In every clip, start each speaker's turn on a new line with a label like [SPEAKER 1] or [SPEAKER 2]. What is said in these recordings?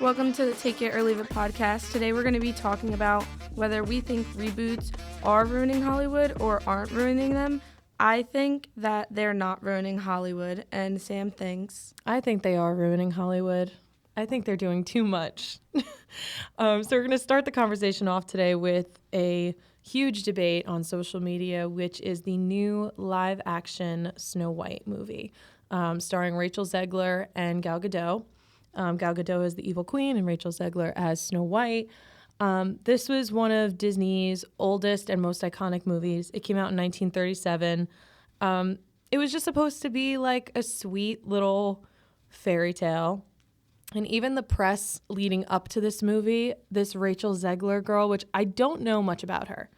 [SPEAKER 1] Welcome to the Take It or Leave It podcast. Today we're going to be talking about whether we think reboots are ruining Hollywood or aren't ruining them. I think that they're not ruining Hollywood, and Sam thinks.
[SPEAKER 2] I think they are ruining Hollywood. I think they're doing too much. So we're going to start the conversation off today with a huge debate on social media, which is the new live-action Snow White movie, starring Rachel Zegler and Gal Gadot. Gal Gadot as the evil queen and Rachel Zegler as Snow White. This was one of Disney's oldest and most iconic movies. It came out in 1937. It was just supposed to be like a sweet little fairy tale. And even the press leading up to this movie, this Rachel Zegler girl, which I don't know much about her.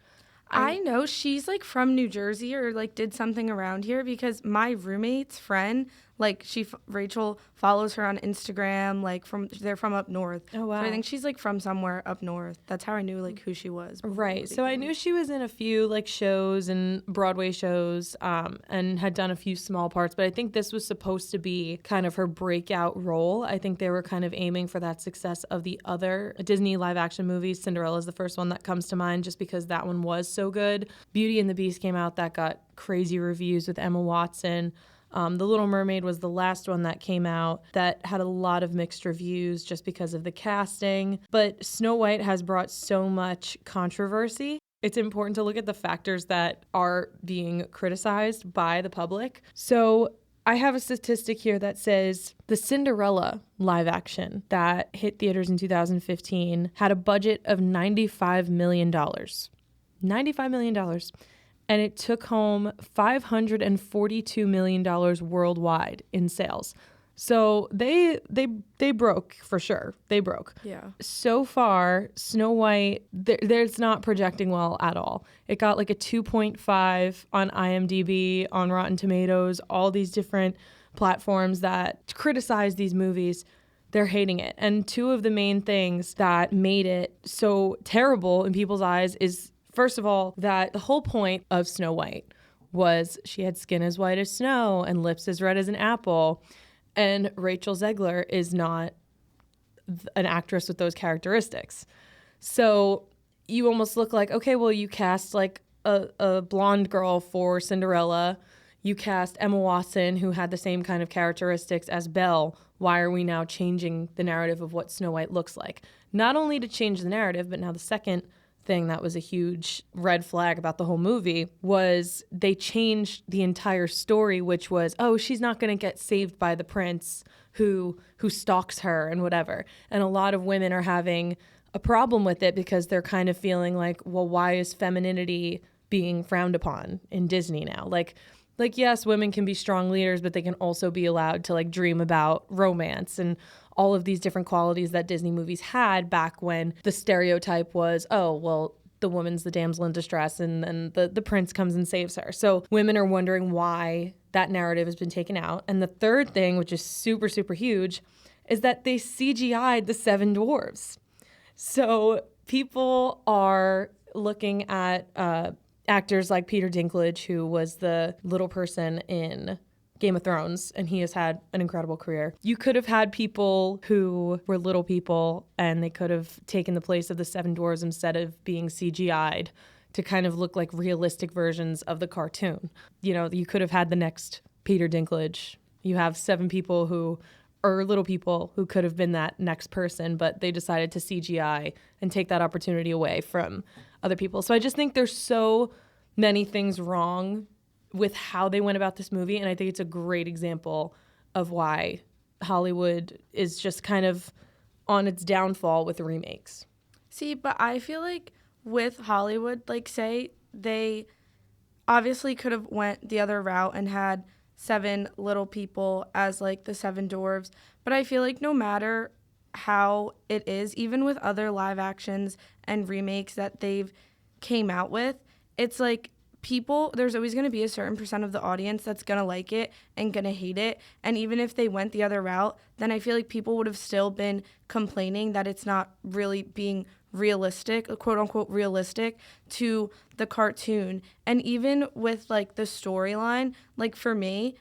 [SPEAKER 1] I know she's like from New Jersey or like did something around here because my roommate's friend, like Rachel follows her on Instagram, like they're from up north.
[SPEAKER 2] Oh, wow.
[SPEAKER 1] So I think she's like from somewhere up north. That's how I knew like who she was.
[SPEAKER 2] Right. So I knew she was in a few like shows and Broadway shows and had done a few small parts, but I think this was supposed to be kind of her breakout role. I think they were kind of aiming for that success of the other Disney live action movies. Cinderella is the first one that comes to mind just because that one was so good. Beauty and the Beast came out, that got crazy reviews with Emma Watson. The Little Mermaid was the last one that came out that had a lot of mixed reviews just because of the casting. But Snow White has brought so much controversy. It's important to look at the factors that are being criticized by the public. So I have a statistic here that says the Cinderella live action that hit theaters in 2015 had a budget of $95 million. $95 million. And it took home $542 million worldwide in sales. So they broke for sure. They broke.
[SPEAKER 1] Yeah.
[SPEAKER 2] So far, Snow White, there's not projecting well at all. It got like a 2.5 on IMDb, on Rotten Tomatoes, all these different platforms that criticize these movies. They're hating it. And two of the main things that made it so terrible in people's eyes is, first of all, that the whole point of Snow White was she had skin as white as snow and lips as red as an apple. And Rachel Zegler is not an actress with those characteristics. So you almost look like, okay, well, you cast like a blonde girl for Cinderella. You cast Emma Watson, who had the same kind of characteristics as Belle. Why are we now changing the narrative of what Snow White looks like? Not only to change the narrative, but now the second thing that was a huge red flag about the whole movie was they changed the entire story, which was, oh, she's not going to get saved by the prince who stalks her and whatever. And a lot of women are having a problem with it because they're kind of feeling like, well, why is femininity being frowned upon in Disney now? Like yes, women can be strong leaders, but they can also be allowed to like dream about romance and all of these different qualities that Disney movies had back when the stereotype was, oh, well, the woman's the damsel in distress and then the prince comes and saves her. So women are wondering why that narrative has been taken out. And the third thing, which is super, super huge, is that they CGI'd the seven dwarves. So people are looking at actors like Peter Dinklage, who was the little person in Game of Thrones, and he has had an incredible career. You could have had people who were little people, and they could have taken the place of the seven dwarves instead of being CGI'd to kind of look like realistic versions of the cartoon. You know, you could have had the next Peter Dinklage. You have seven people who are little people who could have been that next person, but they decided to CGI and take that opportunity away from other people. So I just think there's so many things wrong with how they went about this movie, and I think it's a great example of why Hollywood is just kind of on its downfall with the remakes.
[SPEAKER 1] See, but I feel like with Hollywood, like say they obviously could have went the other route and had seven little people as like the seven dwarves, but I feel like no matter how it is, even with other live actions and remakes that they've came out with, it's like people, there's always going to be a certain percent of the audience that's going to like it and going to hate it. And even if they went the other route, then I feel like people would have still been complaining that it's not really being realistic, quote unquote realistic, to the cartoon. And even with like the storyline, like for me,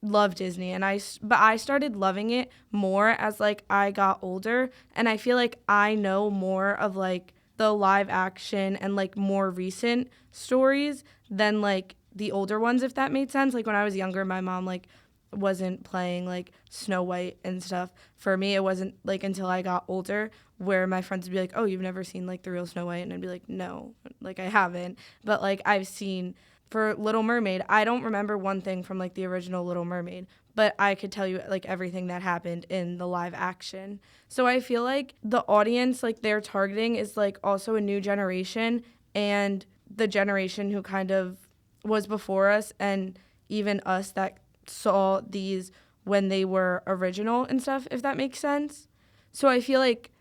[SPEAKER 1] love Disney, and but I started loving it more as like I got older, and I feel like I know more of like the live action and like more recent stories than like the older ones, if that made sense. Like when I was younger, my mom like wasn't playing like Snow White and stuff. For me, it wasn't like until I got older where my friends would be like, "Oh, you've never seen like the real Snow White?" And I'd be like, "No, like I haven't." But like I've seen for Little Mermaid, I don't remember one thing from like the original Little Mermaid, but I could tell you like everything that happened in the live action. So I feel like the audience like they're targeting is like also a new generation and the generation who kind of was before us and even us that saw these when they were original and stuff, if that makes sense. So I feel like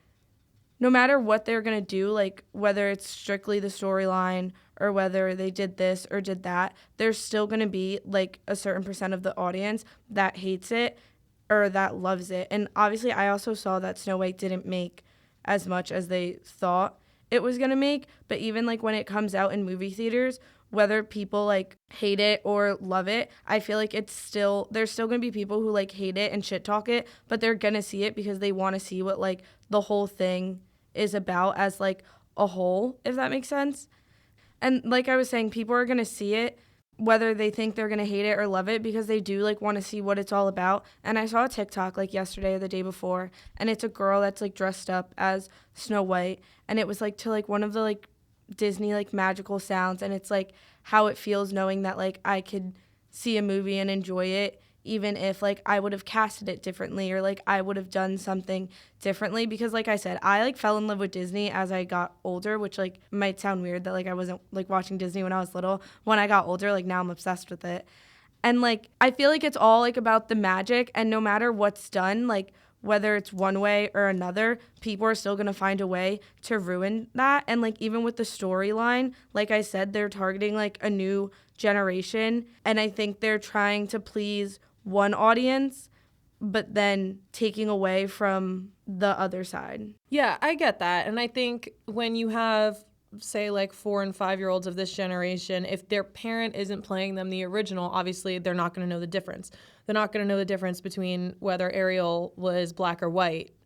[SPEAKER 1] no matter what they're going to do, like whether it's strictly the storyline or whether they did this or did that, there's still going to be like a certain percent of the audience that hates it or that loves it. And obviously, I also saw that Snow White didn't make as much as they thought it was going to make. But even like when it comes out in movie theaters, whether people like hate it or love it, I feel like there's still going to be people who like hate it and shit talk it, but they're going to see it because they want to see what like the whole thing is about as like a whole, if that makes sense. And like I was saying, people are going to see it whether they think they're going to hate it or love it because they do like want to see what it's all about. And I saw a TikTok like yesterday or the day before, and it's a girl that's like dressed up as Snow White, and it was like to like one of the like Disney like magical sounds, and it's like how it feels knowing that like I could see a movie and enjoy it even if like I would have casted it differently or like I would have done something differently, because like I said, I like fell in love with Disney as I got older, which like might sound weird that like I wasn't like watching Disney when I was little. When I got older, like now I'm obsessed with it. And like I feel like it's all like about the magic, and no matter what's done, like whether it's one way or another, people are still going to find a way to ruin that. And like even with the storyline, like I said, they're targeting like a new generation, and I think they're trying to please one audience but then taking away from the other side.
[SPEAKER 2] Yeah, I get that. And I think when you have, say, like 4 and 5-year-olds of this generation, if their parent isn't playing them the original, obviously they're not going to know the difference. They're not going to know the difference between whether Ariel was black or white,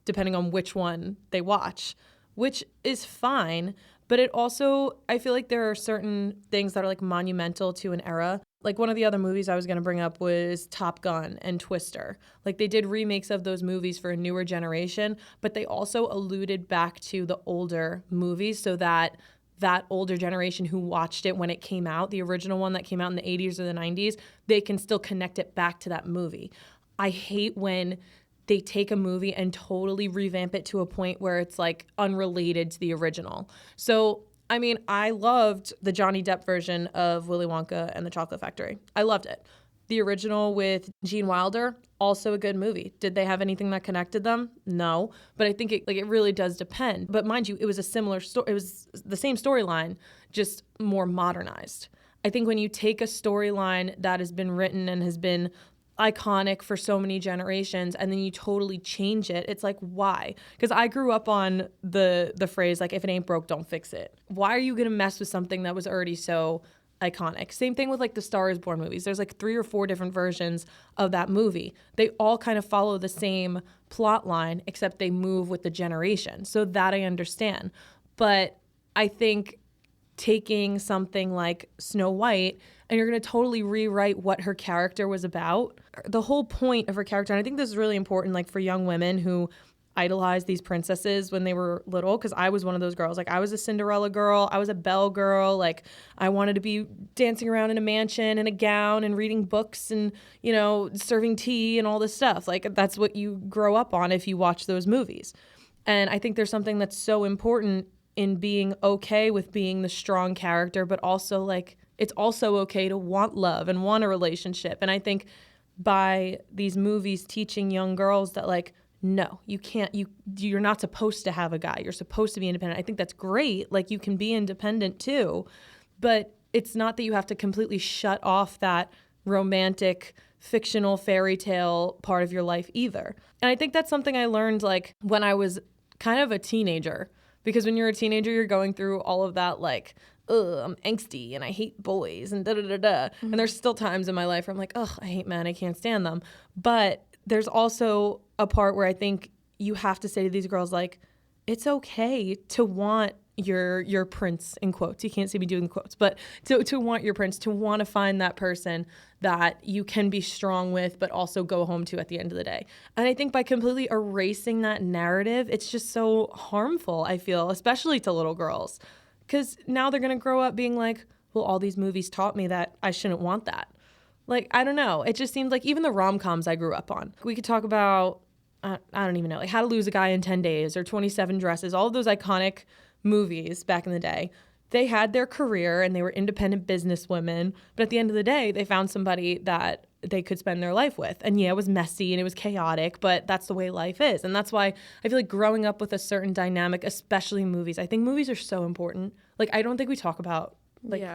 [SPEAKER 2] depending on which one they watch, which is fine. But it also, I feel like there are certain things that are like monumental to an era. Like one of the other movies I was going to bring up was Top Gun and Twister. Like they did remakes of those movies for a newer generation, but they also alluded back to the older movies so that that older generation who watched it when it came out, the original one that came out in the 80s or the 90s, they can still connect it back to that movie. I hate when they take a movie and totally revamp it to a point where it's like unrelated to the original. So I mean, I loved the Johnny Depp version of Willy Wonka and the Chocolate Factory. I loved it. The original with Gene Wilder, also a good movie. Did they have anything that connected them? No, but I think it really does depend. But mind you, it was a similar story. It was the same storyline, just more modernized. I think when you take a storyline that has been written and has been iconic for so many generations and then you totally change it, it's like, why? Because I grew up on the phrase like, if it ain't broke, don't fix it. Why are you gonna mess with something that was already so iconic? Same thing with like the Star is Born movies. There's like 3 or 4 different versions of that movie. They all kind of follow the same plot line except they move with the generation, so that I understand. But I think taking something like Snow White and you're going to totally rewrite what her character was about. The whole point of her character, and I think this is really important like for young women who idolize these princesses when they were little, because I was one of those girls. Like I was a Cinderella girl, I was a Belle girl, like I wanted to be dancing around in a mansion in a gown and reading books and, you know, serving tea and all this stuff. Like that's what you grow up on if you watch those movies. And I think there's something that's so important in being okay with being the strong character, but also like it's also okay to want love and want a relationship. And I think by these movies teaching young girls that like, no, you can't, you're not supposed to have a guy. You're supposed to be independent. I think that's great. Like you can be independent too, but it's not that you have to completely shut off that romantic, fictional fairy tale part of your life either. And I think that's something I learned like when I was kind of a teenager. Because when you're a teenager, you're going through all of that, like, ugh, I'm angsty and I hate boys and da-da-da-da. And there's still times in my life where I'm like, ugh, I hate men, I can't stand them. But there's also a part where I think you have to say to these girls, like, it's okay to want your prince, in quotes. You can't see me doing quotes, but to want your prince, to want to find that person that you can be strong with, but also go home to at the end of the day. And I think by completely erasing that narrative, it's just so harmful, I feel, especially to little girls. Because now they're going to grow up being like, well, all these movies taught me that I shouldn't want that. Like, I don't know. It just seems like even the rom-coms I grew up on. We could talk about, I don't even know, like How to Lose a Guy in 10 Days or 27 Dresses, all of those iconic movies back in the day. They had their career and they were independent businesswomen, but at the end of the day, they found somebody that they could spend their life with. And yeah, it was messy and it was chaotic, but that's the way life is. And that's why I feel like growing up with a certain dynamic, especially movies, I think movies are so important. Like, I don't think we talk about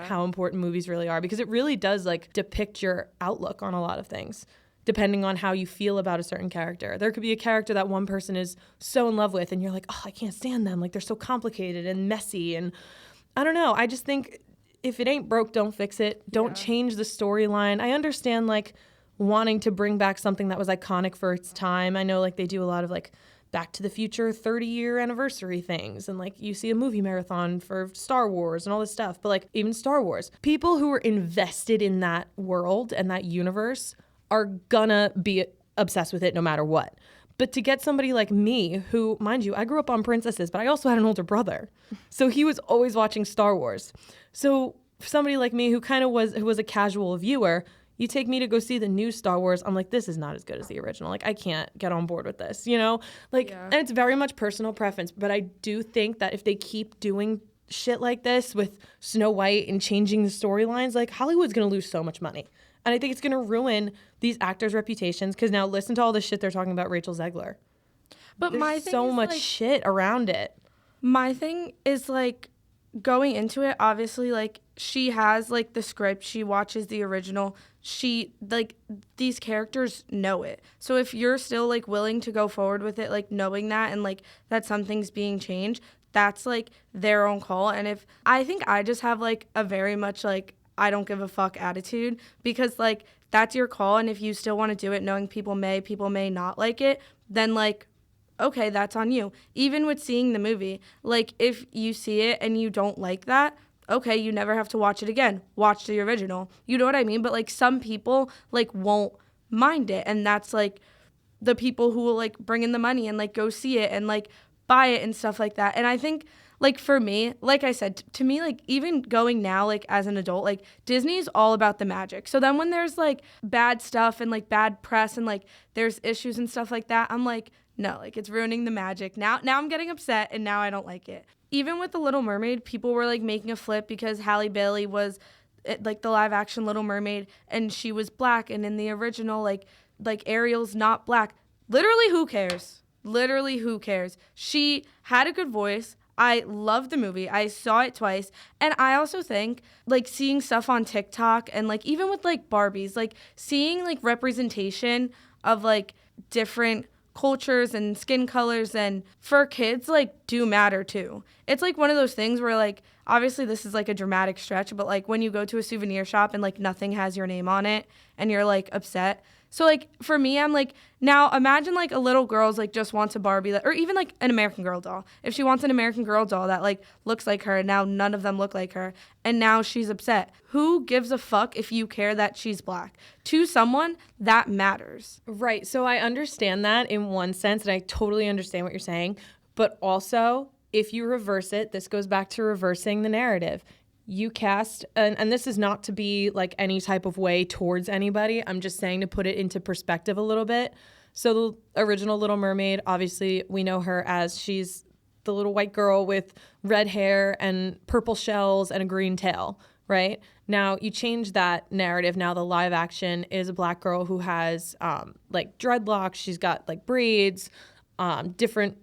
[SPEAKER 2] how important movies really are, because it really does like depict your outlook on a lot of things, depending on how you feel about a certain character. There could be a character that one person is so in love with and you're like, oh, I can't stand them. Like, they're so complicated and messy. And I don't know. I just think if it ain't broke, don't fix it. Don't change the storyline. I understand like wanting to bring back something that was iconic for its time. I know like they do a lot of like Back to the Future 30-year anniversary things, and like you see a movie marathon for Star Wars and all this stuff. But like even Star Wars, people who are invested in that world and that universe are gonna be obsessed with it no matter what. But to get somebody like me, who, mind you, I grew up on princesses, but I also had an older brother. So he was always watching Star Wars. So for somebody like me who was a casual viewer, you take me to go see the new Star Wars, I'm like, this is not as good as the original. Like, I can't get on board with this, you know? Like, and it's very much personal preference, but I do think that if they keep doing shit like this with Snow White and changing the storylines, like, Hollywood's gonna lose so much money. And I think it's gonna ruin these actors' reputations, because now listen to all the shit they're talking about Rachel Zegler.
[SPEAKER 1] But
[SPEAKER 2] There's
[SPEAKER 1] my thing
[SPEAKER 2] so
[SPEAKER 1] is,
[SPEAKER 2] much
[SPEAKER 1] like,
[SPEAKER 2] shit around it.
[SPEAKER 1] My thing is like going into it, obviously, like she has like the script, she watches the original, she like these characters know it. So if you're still like willing to go forward with it, like knowing that and like that something's being changed, that's like their own call. And if I think I just have like a very much like I don't give a fuck attitude, because like that's your call, and if you still want to do it knowing people may not like it, then like okay, that's on you. Even with seeing the movie, like if you see it and you don't like that, okay, you never have to watch it again. Watch the original. You know what I mean? But like some people like won't mind it, and that's like the people who will like bring in the money and like go see it and like buy it and stuff like that. And I think like for me, like I said, to me, like even going now, like as an adult, like Disney's all about the magic. So then when there's like bad stuff and like bad press and like there's issues and stuff like that, I'm like, no, like it's ruining the magic. Now I'm getting upset and now I don't like it. Even with The Little Mermaid, people were like making a flip because Halle Bailey was like the live action Little Mermaid and she was black, and in the original like Ariel's not black. Literally who cares? Literally who cares? She had a good voice. I loved the movie. I saw it twice. And I also think like seeing stuff on TikTok and like even with like Barbies, like seeing like representation of like different cultures and skin colors and for kids like do matter too. It's like one of those things where like obviously this is like a dramatic stretch, but like when you go to a souvenir shop and like nothing has your name on it and you're like upset. So like for me, I'm like, now imagine like a little girl's like just wants a Barbie or even like an American Girl doll. If she wants an American Girl doll that like looks like her and now none of them look like her and now she's upset. Who gives a fuck if you care that she's black? To someone, that matters.
[SPEAKER 2] Right. So I understand that in one sense, and I totally understand what you're saying. But also, if you reverse it, this goes back to reversing the narrative. You cast, and this is not to be like any type of way towards anybody. I'm just saying to put it into perspective a little bit. So the original Little Mermaid, obviously we know her as she's the little white girl with red hair and purple shells and a green tail, right? Now you change that narrative. Now the live action is a black girl who has like dreadlocks. She's got like braids, different,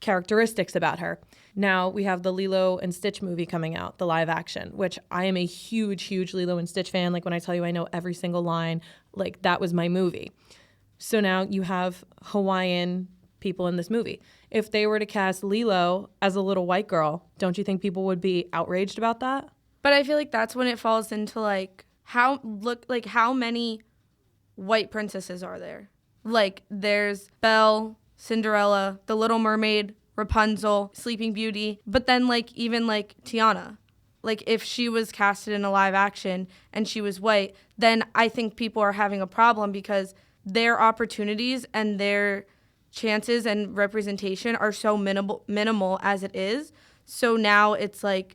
[SPEAKER 2] characteristics about her. Now we have the Lilo and Stitch movie coming out, the live action, which I am a huge, huge Lilo and Stitch fan. Like when I tell you I know every single line, like that was my movie. So now you have Hawaiian people in this movie. If they were to cast Lilo as a little white girl, don't you think people would be outraged about that?
[SPEAKER 1] But I feel like that's when it falls into like how many white princesses are there? Like there's Belle, Cinderella, The Little Mermaid, Rapunzel, Sleeping Beauty, but then like even like Tiana. Like if she was casted in a live action and she was white, then I think people are having a problem because their opportunities and their chances and representation are so minimal as it is. So now it's like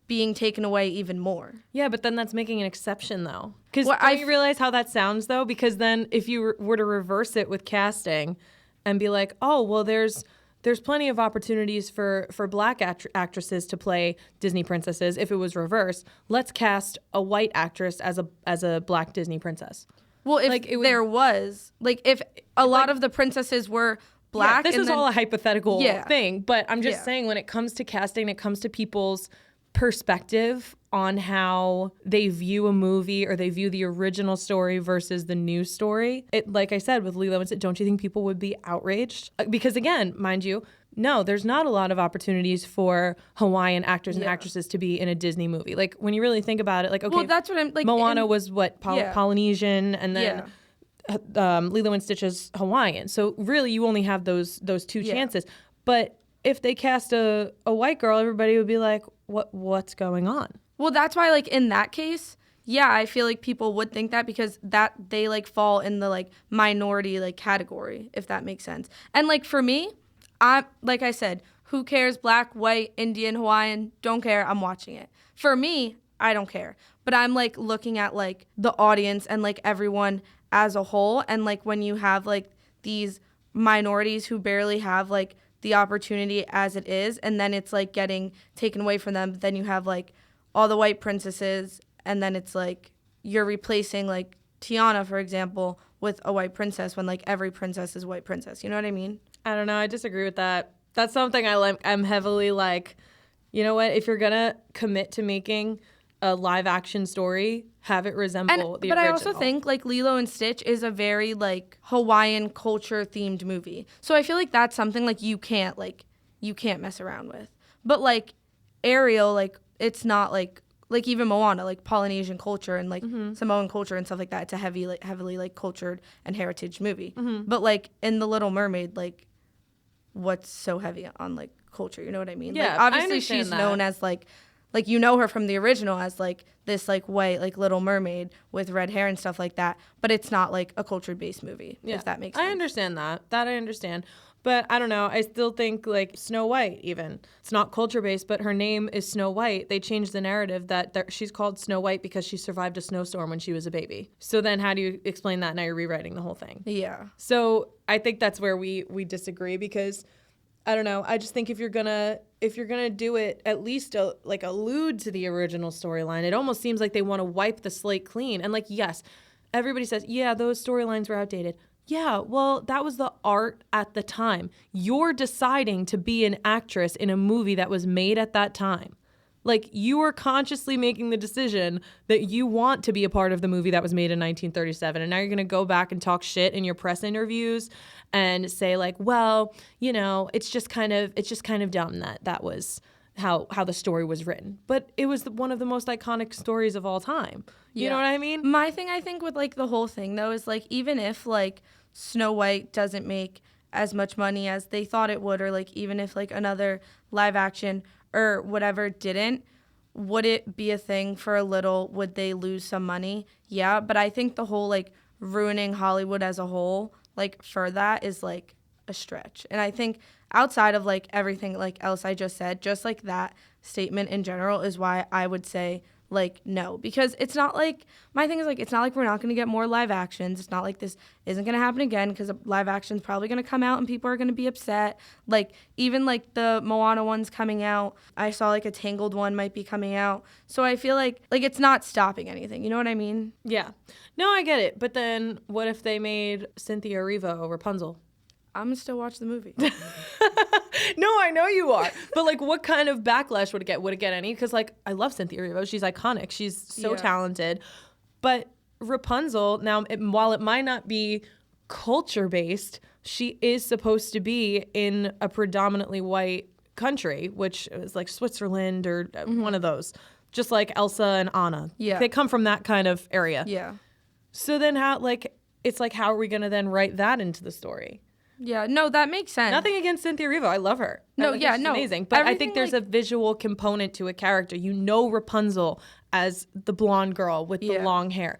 [SPEAKER 1] being taken away even more.
[SPEAKER 2] Yeah, but then that's making an exception, though. Because
[SPEAKER 1] Well,
[SPEAKER 2] don't you realize how that sounds, though? Because then if you were to reverse it with casting and be like, oh, well, there's plenty of opportunities for black actresses to play Disney princesses. If it was reversed, let's cast a white actress as a black Disney princess.
[SPEAKER 1] Well, if like there was, like if a lot of the princesses were black.
[SPEAKER 2] Yeah, this is all a hypothetical
[SPEAKER 1] Yeah.
[SPEAKER 2] thing, but I'm just saying when it comes to casting, it comes to people's perspective on how they view a movie or they view the original story versus the new story. It, like I said, with Lilo and Stitch, don't you think people would be outraged? Because again, mind you, no, there's not a lot of opportunities for Hawaiian actors and actresses to be in a Disney movie. Like when you really think about it, like, okay,
[SPEAKER 1] well, that's what I'm like.
[SPEAKER 2] Moana was what, Polynesian, and then Lilo and Stitch is Hawaiian. So really you only have those two chances. But if they cast a white girl, everybody would be like, what's going on?
[SPEAKER 1] Well, that's why, like, in that case, yeah, I feel like people would think that because that they, like, fall in the, like, minority, like, category, if that makes sense. And, like, for me, like I said, who cares? Black, white, Indian, Hawaiian, don't care. I'm watching it. For me, I don't care. But I'm, like, looking at, like, the audience and, like, everyone as a whole. And, like, when you have, like, these minorities who barely have, like, the opportunity as it is, and then it's like getting taken away from them. But then you have like all the white princesses, and then it's like you're replacing like Tiana, for example, with a white princess when like every princess is a white princess. You know what I mean?
[SPEAKER 2] I don't know. I disagree with that. That's something I'm heavily like, you know what? If you're gonna commit to making a live action story, have it resemble the original. But
[SPEAKER 1] I also think like Lilo and Stitch is a very like Hawaiian culture themed movie. So I feel like that's something like you can't mess around with. But like Ariel, like it's not like even Moana, like Polynesian culture and like Samoan culture and stuff like that. It's a heavily like cultured and heritage movie. But like in The Little Mermaid, like what's so heavy on like culture, you know what I mean?
[SPEAKER 2] Yeah,
[SPEAKER 1] like obviously she's known as like you know her from the original as like this like white like Little Mermaid with red hair and stuff like that, but it's not like a culture based movie, if that makes sense.
[SPEAKER 2] I understand that. I understand. But I don't know. I still think like Snow White even. It's not culture based, but her name is Snow White. They changed the narrative that she's called Snow White because she survived a snowstorm when she was a baby. So then how do you explain that? Now you're rewriting the whole thing.
[SPEAKER 1] Yeah.
[SPEAKER 2] So I think that's where we disagree because I don't know. I just think if you're gonna do it, at least like allude to the original storyline. It almost seems like they want to wipe the slate clean. And like, yes, everybody says, yeah, those storylines were outdated. Yeah, well, that was the art at the time. You're deciding to be an actress in a movie that was made at that time. Like, you are consciously making the decision that you want to be a part of the movie that was made in 1937. And now you're going to go back and talk shit in your press interviews and say like, well, you know, it's just kind of dumb that was how the story was written. But it was one of the most iconic stories of all time. You know what I mean?
[SPEAKER 1] My thing, I think, with like the whole thing though is like even if like Snow White doesn't make as much money as they thought it would, or like even if like another live action or whatever didn't, would it be a thing for a little? Would they lose some money? Yeah, but I think the whole like ruining Hollywood as a whole, like for that is like a stretch. And I think outside of like everything like else I just said, just like that statement in general is why I would say like no, because it's not like my thing is like it's not like we're not going to get more live actions. It's not like this isn't going to happen again because live action's probably going to come out and people are going to be upset. Like even like the Moana one's coming out. I saw like a Tangled one might be coming out. So I feel like it's not stopping anything. You know what I mean?
[SPEAKER 2] Yeah. No, I get it. But then what if they made Cynthia Erivo Rapunzel?
[SPEAKER 1] I'm going to still watch the movie.
[SPEAKER 2] No, I know you are. But, like, what kind of backlash would it get? Would it get any? Because, like, I love Cynthia Erivo. She's iconic. She's so talented. But Rapunzel, now, while it might not be culture-based, she is supposed to be in a predominantly white country, which is, like, Switzerland or one of those. just like Elsa and Anna.
[SPEAKER 1] Yeah.
[SPEAKER 2] They come from that kind of area.
[SPEAKER 1] Yeah.
[SPEAKER 2] So then how are we going to then write that into the story?
[SPEAKER 1] Yeah, no, that makes sense.
[SPEAKER 2] Nothing against Cynthia Erivo. I love her.
[SPEAKER 1] No,
[SPEAKER 2] I think
[SPEAKER 1] yeah,
[SPEAKER 2] she's
[SPEAKER 1] no.
[SPEAKER 2] amazing. But I
[SPEAKER 1] Everything,
[SPEAKER 2] think there's
[SPEAKER 1] like-
[SPEAKER 2] a visual component to a character. You know Rapunzel as the blonde girl with the long hair.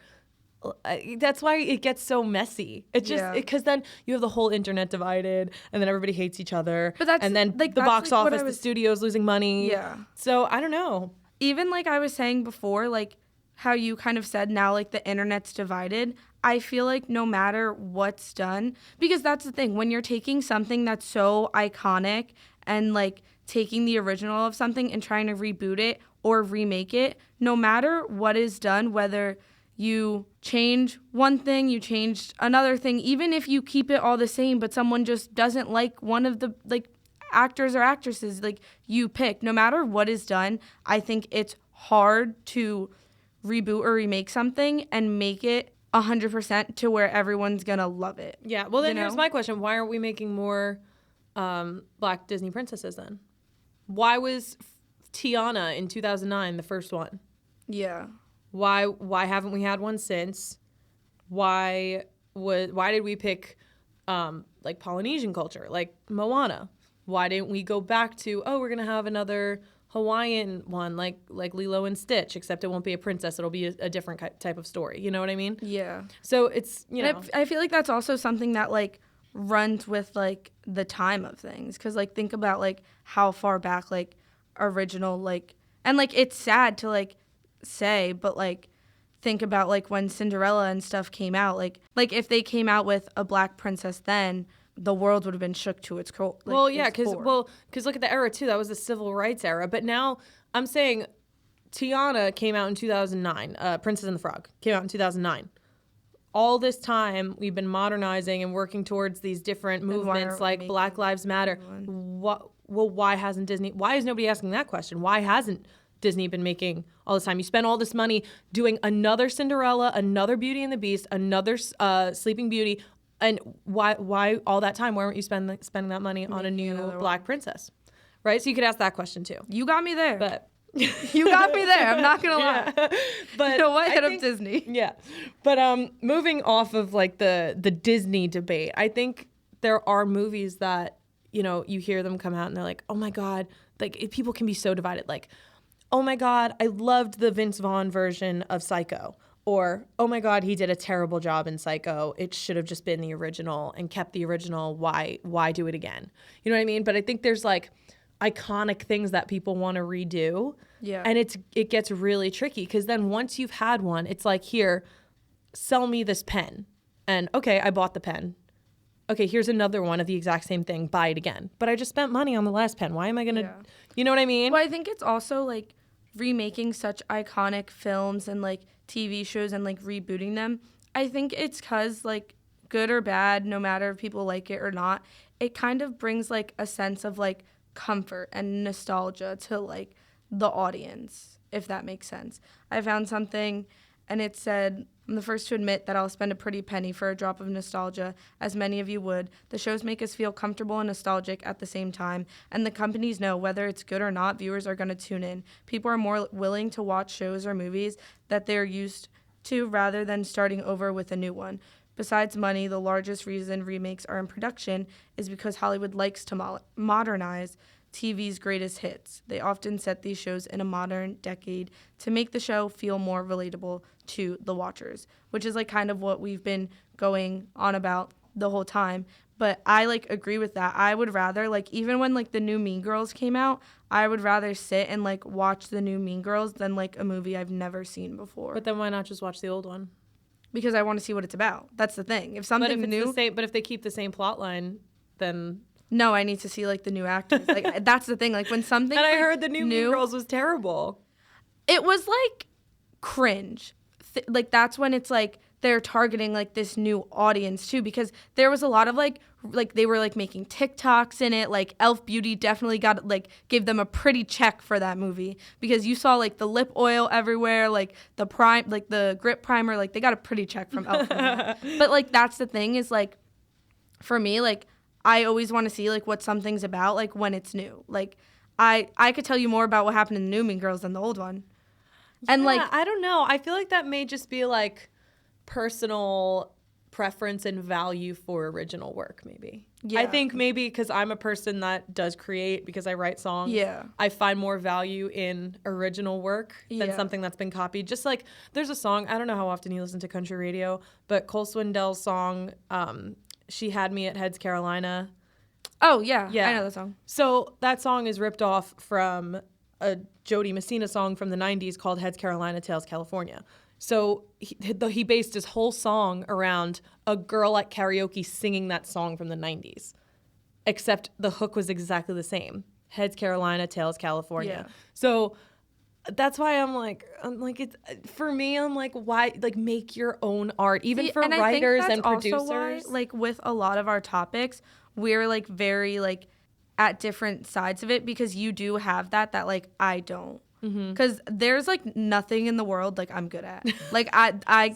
[SPEAKER 2] That's why it gets so messy. It just because then you have the whole internet divided, and then everybody hates each other.
[SPEAKER 1] But that's
[SPEAKER 2] and then
[SPEAKER 1] like,
[SPEAKER 2] the
[SPEAKER 1] that's
[SPEAKER 2] box
[SPEAKER 1] like
[SPEAKER 2] office, the studio's losing money.
[SPEAKER 1] Yeah.
[SPEAKER 2] So I don't know.
[SPEAKER 1] Even like I was saying before, like how you kind of said now, like the internet's divided. I feel like no matter what's done, because that's the thing, when you're taking something that's so iconic and like taking the original of something and trying to reboot it or remake it, no matter what is done, whether you change one thing, you change another thing, even if you keep it all the same, but someone just doesn't like one of the like actors or actresses like you pick, no matter what is done, I think it's hard to reboot or remake something and make it 100% to where everyone's gonna love it.
[SPEAKER 2] Yeah. Well, then here's my question: why aren't we making more Black Disney princesses then? Why was Tiana in 2009 the first one?
[SPEAKER 1] Yeah.
[SPEAKER 2] Why haven't we had one since? Why did we pick like Polynesian culture, like Moana? Why didn't we go back to we're gonna have another Hawaiian one like Lilo and Stitch, except it won't be a princess, it'll be a different type of story. You know what I mean?
[SPEAKER 1] Yeah.
[SPEAKER 2] So it's, you know.
[SPEAKER 1] I feel like that's also something that like runs with like the time of things, because like think about like how far back like original like, and like it's sad to like say, but like think about like when Cinderella and stuff came out, like if they came out with a black princess then, the world would have been shook to its core. Like,
[SPEAKER 2] well, yeah, because look at the era too. That was the civil rights era. But now I'm saying Tiana came out in 2009. Princess and the Frog came out in 2009. All this time we've been modernizing and working towards these different movements like Black Lives Matter. Why hasn't Disney? Why is nobody asking that question? Why hasn't Disney been making all this time? You spend all this money doing another Cinderella, another Beauty and the Beast, another Sleeping Beauty. And why all that time? Why weren't you spending that money on a new black princess? Right? So you could ask that question too.
[SPEAKER 1] You got me there.
[SPEAKER 2] But
[SPEAKER 1] you got me there. I'm not going to lie.
[SPEAKER 2] But
[SPEAKER 1] you know what? Hit up Disney.
[SPEAKER 2] Yeah. But moving off of like the Disney debate, I think there are movies that, you know, you hear them come out and they're like, oh my God, like people can be so divided. Like, oh my God, I loved the Vince Vaughn version of Psycho. Or, oh my God, he did a terrible job in Psycho. It should have just been the original and kept the original. Why do it again? You know what I mean? But I think there's like iconic things that people want to redo.
[SPEAKER 1] Yeah.
[SPEAKER 2] And it gets really tricky because then once you've had one, it's like, here, sell me this pen. And okay, I bought the pen. Okay, here's another one of the exact same thing. Buy it again. But I just spent money on the last pen. Why am I going to, you know what I mean?
[SPEAKER 1] Well, I think it's also like remaking such iconic films and like TV shows and like rebooting them. I think it's because like good or bad, no matter if people like it or not, it kind of brings like a sense of like comfort and nostalgia to like the audience, if that makes sense. I found something and it said, I'm the first to admit that I'll spend a pretty penny for a drop of nostalgia, as many of you would. The shows make us feel comfortable and nostalgic at the same time, and the companies know whether it's good or not, viewers are going to tune in. People are more willing to watch shows or movies that they're used to rather than starting over with a new one. Besides money, the largest reason remakes are in production is because Hollywood likes to modernize TV's greatest hits. They often set these shows in a modern decade to make the show feel more relatable to the watchers, which is like kind of what we've been going on about the whole time. But I like agree with that. I would rather like, even when like the new Mean Girls came out, I would rather sit and like watch the new Mean Girls than like a movie I've never seen before.
[SPEAKER 2] But then why not just watch the old one?
[SPEAKER 1] Because I want to see what it's about. That's the thing. If something new,
[SPEAKER 2] but if they keep the same plot line, then
[SPEAKER 1] no, I need to see like the new actors. Like that's the thing. Like when something
[SPEAKER 2] and I
[SPEAKER 1] like,
[SPEAKER 2] heard the new Mean Girls was terrible.
[SPEAKER 1] It was like cringe. Like that's when it's like they're targeting like this new audience too, because there was a lot of like they were like making TikToks in it. Like Elf Beauty definitely got like gave them a pretty check for that movie, because you saw like the lip oil everywhere, like the grip primer, like they got a pretty check from Elf. But like that's the thing is like for me, like I always want to see like what something's about like when it's new. Like I could tell you more about what happened in the new Mean Girls than the old one. And
[SPEAKER 2] Yeah, I don't know. I feel like that may just be like personal preference and value for original work, maybe.
[SPEAKER 1] Yeah.
[SPEAKER 2] I think maybe because I'm a person that does create because I write songs.
[SPEAKER 1] Yeah.
[SPEAKER 2] I find more value in original work than
[SPEAKER 1] Yeah.
[SPEAKER 2] something that's been copied. Just like there's a song, I don't know how often you listen to country radio, but Cole Swindell's song, She Had Me at Heads Carolina.
[SPEAKER 1] Oh, yeah.
[SPEAKER 2] Yeah.
[SPEAKER 1] I know that song.
[SPEAKER 2] So that song is ripped off from a Jody Messina song from the 90s called Heads Carolina, Tails California. So he based his whole song around a girl at karaoke singing that song from the 90s, except the hook was exactly the same. Heads Carolina, Tails California.
[SPEAKER 1] Yeah.
[SPEAKER 2] So that's why I'm like it's for me. I'm like, why make your own art, even for
[SPEAKER 1] and
[SPEAKER 2] writers
[SPEAKER 1] I think
[SPEAKER 2] and
[SPEAKER 1] that's
[SPEAKER 2] producers.
[SPEAKER 1] also why, like with a lot of our topics, we're like very like at different sides of it because you do have that like I don't. Because there's like nothing in the world like I'm good at. Like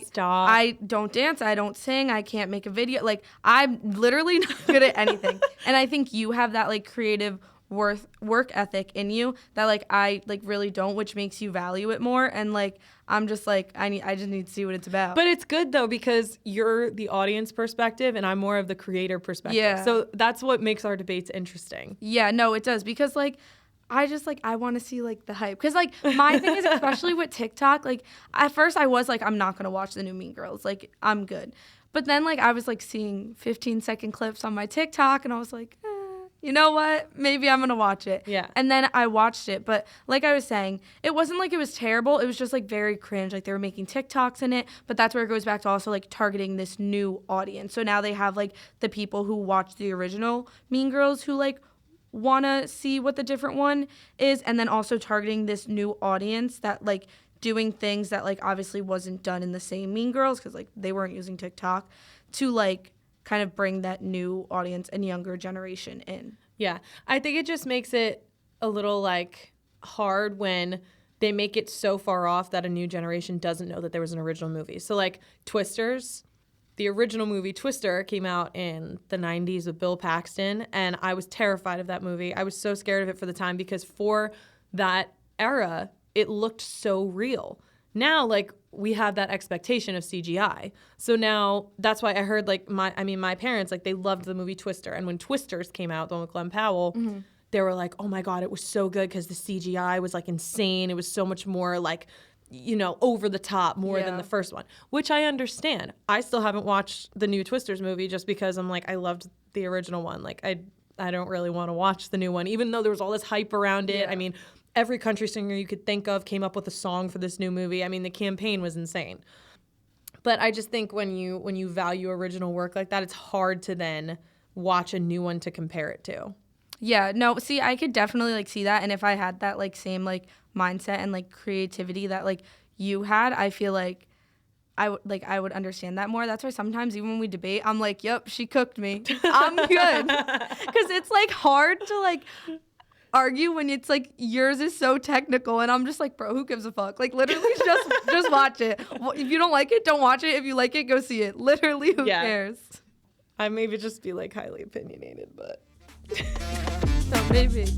[SPEAKER 2] Stop.
[SPEAKER 1] I don't dance, I don't sing, I can't make a video. Like I'm literally not good at anything. And I think you have that like creative work ethic in you that like I like really don't, which makes you value it more. And like I'm just like I just need to see what it's about.
[SPEAKER 2] But it's good though because you're the audience perspective and I'm more of the creator perspective.
[SPEAKER 1] Yeah.
[SPEAKER 2] So that's what makes our debates interesting.
[SPEAKER 1] Yeah, no, it does because like I just like I want to see like the hype because like my thing is especially with TikTok, like at first I was like I'm not gonna watch the new Mean Girls, like I'm good, but then like I was like seeing 15-second clips on my TikTok and I was like you know what, maybe I'm gonna watch it.
[SPEAKER 2] Yeah.
[SPEAKER 1] And then I watched it, but like I was saying, it wasn't like it was terrible, it was just like very cringe, like they were making TikToks in it, but that's where it goes back to also like targeting this new audience. So now they have like the people who watched the original Mean Girls who like want to see what the different one is, and then also targeting this new audience that like doing things that like obviously wasn't done in the same Mean Girls because like they weren't using TikTok to like kind of bring that new audience and younger generation in.
[SPEAKER 2] Yeah. I think it just makes it a little like hard when they make it so far off that a new generation doesn't know that there was an original movie. So like Twisters, the original movie Twister came out in the 90s with Bill Paxton, and I was terrified of that movie. I was so scared of it for the time because for that era, it looked so real. Now, like, we have that expectation of CGI. So now that's why I heard, like, my parents, like, they loved the movie Twister. And when Twisters came out, the one with Glenn Powell, they were like, oh my God, it was so good because the CGI was, like, insane. It was so much more, like, you know, over the top more than the first one, which I understand. I still haven't watched the new Twisters movie just because I'm like, I loved the original one. Like, I don't really want to watch the new one, even though there was all this hype around it.
[SPEAKER 1] Yeah.
[SPEAKER 2] I mean, every country singer you could think of came up with a song for this new movie. I mean, the campaign was insane. But I just think when you value original work like that, it's hard to then watch a new one to compare it to.
[SPEAKER 1] Yeah, no, see, I could definitely like see that, and if I had that like same like mindset and like creativity that like you had, I feel like I would understand that more. That's why sometimes even when we debate, I'm like, "Yep, she cooked me. I'm good," because it's like hard to like argue when it's like yours is so technical, and I'm just like, bro, who gives a fuck? Like literally, just watch it. Well, if you don't like it, don't watch it. If you like it, go see it. Literally, who cares?
[SPEAKER 2] I maybe just be like highly opinionated, but.
[SPEAKER 1] So maybe.
[SPEAKER 2] So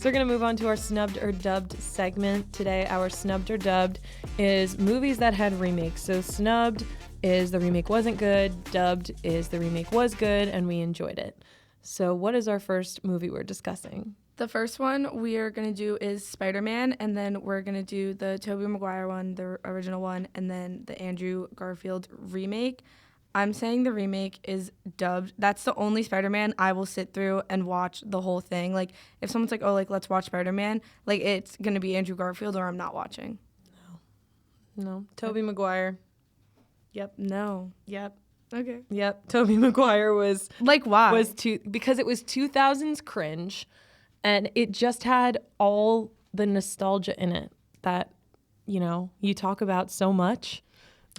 [SPEAKER 2] we're going to move on to our snubbed or dubbed segment. Today, our snubbed or dubbed is movies that had remakes. So snubbed is the remake wasn't good, dubbed is the remake was good, and we enjoyed it. So what is our first movie we're discussing?
[SPEAKER 1] The first one we are going to do is Spider-Man, and then we're going to do the Tobey Maguire one, the original one, and then the Andrew Garfield remake. I'm saying the remake is dubbed. That's the only Spider-Man I will sit through and watch the whole thing. Like, if someone's like, oh, like, let's watch Spider-Man, like, it's going to be Andrew Garfield or I'm not watching.
[SPEAKER 2] No. Tobey Maguire.
[SPEAKER 1] Yep. No.
[SPEAKER 2] Yep.
[SPEAKER 1] Okay.
[SPEAKER 2] Yep. Tobey Maguire was...
[SPEAKER 1] Like, why?
[SPEAKER 2] Because it was 2000s cringe, and it just had all the nostalgia in it that, you know, you talk about so much.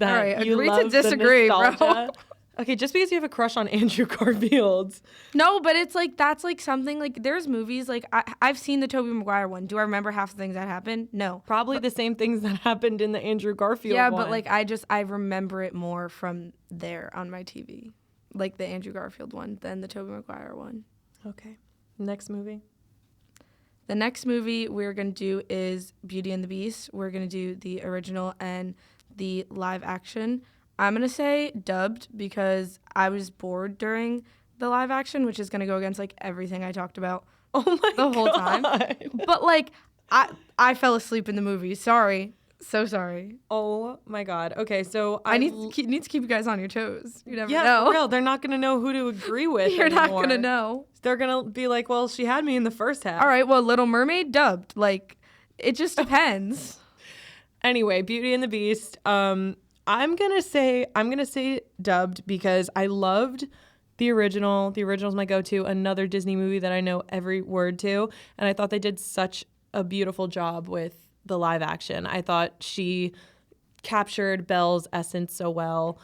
[SPEAKER 2] That
[SPEAKER 1] all right,
[SPEAKER 2] you
[SPEAKER 1] agree
[SPEAKER 2] love
[SPEAKER 1] to disagree, bro.
[SPEAKER 2] Okay, just because you have a crush on Andrew Garfield.
[SPEAKER 1] No, but it's like, that's like something, like, there's movies, like, I've seen the Tobey Maguire one. Do I remember half the things that happened? No.
[SPEAKER 2] Probably the same things that happened in the Andrew Garfield
[SPEAKER 1] one. Yeah,
[SPEAKER 2] one.
[SPEAKER 1] but, like, I remember it more from there on my TV. Like, the Andrew Garfield one than the Tobey Maguire one.
[SPEAKER 2] Okay. Next movie.
[SPEAKER 1] The next movie we're going to do is Beauty and the Beast. We're going to do the original and the live action. I'm going to say dubbed because I was bored during the live action, which is going to go against like everything I talked about the whole time. But like I fell asleep in the movie. Sorry. So sorry.
[SPEAKER 2] Oh my God. Okay, so
[SPEAKER 1] I need to keep you guys on your toes. You never know.
[SPEAKER 2] Yeah, for real. They're not going to know who to agree with
[SPEAKER 1] You're
[SPEAKER 2] anymore.
[SPEAKER 1] not going to know.
[SPEAKER 2] They're going to be like, well, she had me in the first half.
[SPEAKER 1] All right, well, Little Mermaid dubbed. Like, it just depends.
[SPEAKER 2] Anyway, Beauty and the Beast. I'm gonna say dubbed because I loved the original. The original is my go-to. Another Disney movie that I know every word to, and I thought they did such a beautiful job with the live action. I thought she captured Belle's essence so well,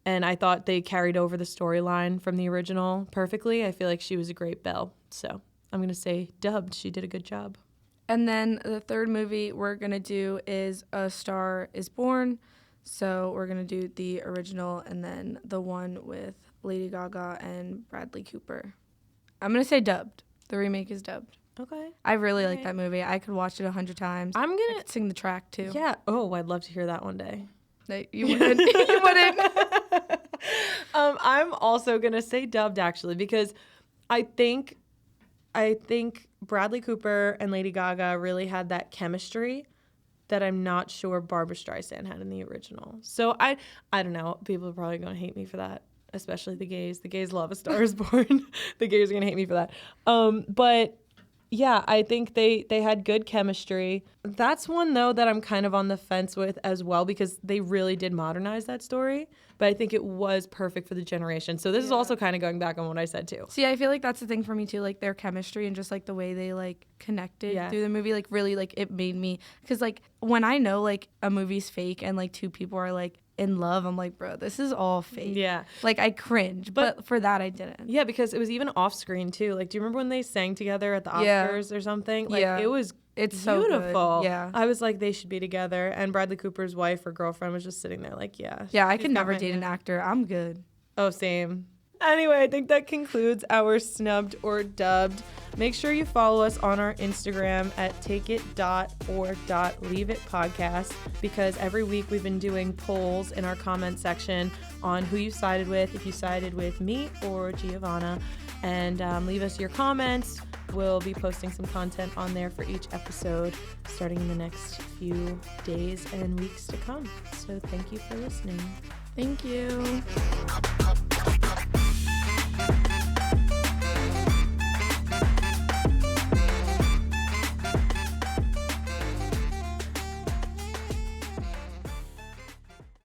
[SPEAKER 2] and I thought they carried over the storyline from the original perfectly. I feel like she was a great Belle, so I'm gonna say dubbed. She did a good job.
[SPEAKER 1] And then the third movie we're going to do is A Star is Born. So we're going to do the original and then the one with Lady Gaga and Bradley Cooper. I'm going to say dubbed. The remake is dubbed.
[SPEAKER 2] Okay.
[SPEAKER 1] I really like that movie. I could watch it 100 times. I could sing the track too.
[SPEAKER 2] Yeah. Oh, I'd love to hear that one day.
[SPEAKER 1] No, you wouldn't. You wouldn't.
[SPEAKER 2] I'm also going to say dubbed actually because I think Bradley Cooper and Lady Gaga really had that chemistry that I'm not sure Barbra Streisand had in the original. So I don't know. People are probably going to hate me for that, especially the gays. The gays love A Star is Born. The gays are going to hate me for that. But yeah, I think they had good chemistry. That's one, though, that I'm kind of on the fence with as well because they really did modernize that story. But I think it was perfect for the generation. So this is also kind of going back on what I said, too.
[SPEAKER 1] See, I feel like that's the thing for me, too, like their chemistry and just like the way they like connected through the movie, like really like it made me, because like when I know like a movie's fake and like two people are like in love, I'm like, bro, this is all fake. Yeah. Like I cringe, but for that I didn't.
[SPEAKER 2] Yeah, because it was even off screen too. Like, do you remember when they sang together at the Oscars or something? Like it was
[SPEAKER 1] it's
[SPEAKER 2] beautiful.
[SPEAKER 1] So good. Yeah.
[SPEAKER 2] I was like, they should be together. And Bradley Cooper's wife or girlfriend was just sitting there like, yeah.
[SPEAKER 1] Yeah, I could never date an actor. I'm good.
[SPEAKER 2] Oh, same. Anyway, I think that concludes our snubbed or dubbed. Make sure you follow us on our Instagram at takeit.or.leaveitpodcast because every week we've been doing polls in our comment section on who you sided with, if you sided with me or Giovanna. And leave us your comments. We'll be posting some content on there for each episode starting in the next few days and weeks to come. So thank you for listening.
[SPEAKER 1] Thank you.